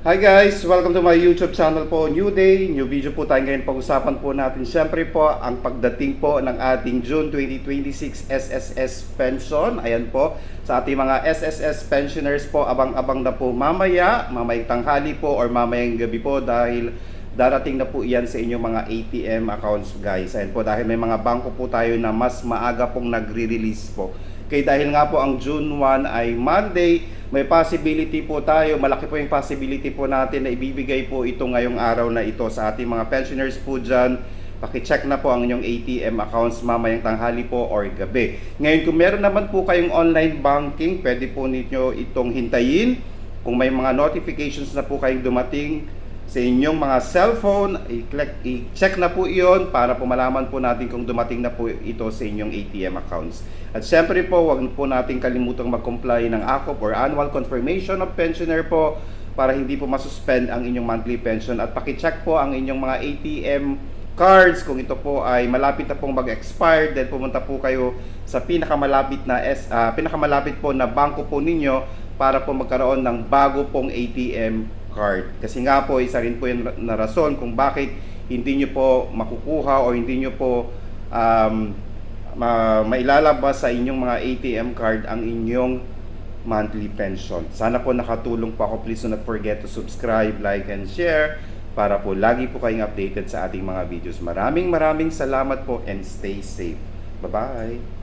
Hi guys! Welcome to my YouTube channel po. New day, new video po tayo ngayon. Pag-usapan po natin syempre po ang pagdating po ng ating June 2026 SSS pension. Ayan po, sa ating mga SSS pensioners po, abang-abang na po mamayang tanghali po or mamayang gabi po dahil darating na po iyan sa inyong mga ATM accounts guys. Ayan po, dahil may mga bangko po tayo na mas maaga pong nagre-release po. Kaya dahil nga po ang June 1 ay Monday, may possibility po tayo, malaki po yung possibility po natin na ibibigay po ito ngayong araw na ito sa ating mga pensioners po dyan. Pakicheck na po ang inyong ATM accounts mamayang tanghali po or gabi. Ngayon kung meron naman po kayong online banking, pwede po ninyo itong hintayin. Kung may mga notifications na po kayong dumating sa inyong mga cellphone, i-check na po iyon para po malaman po natin kung dumating na po ito sa inyong ATM accounts. At syempre po, huwag po natin kalimutang mag-comply ng ACOP or Annual Confirmation of Pensioner po para hindi po masuspend ang inyong monthly pension. At pakicheck po ang inyong mga ATM cards kung ito po ay malapit na pong mag-expire, then pumunta po kayo sa pinakamalapit po na bangko po ninyo para po magkaroon ng bago pong ATM card. Kasi nga po, isa rin po yung na rason kung bakit hindi nyo po makukuha o hindi nyo po mailalabas sa inyong mga ATM card ang inyong monthly pension. Sana po nakatulong po ako. Please do not forget to subscribe, like, and share para po lagi po kayong updated sa ating mga videos. Maraming salamat po and stay safe. Bye-bye!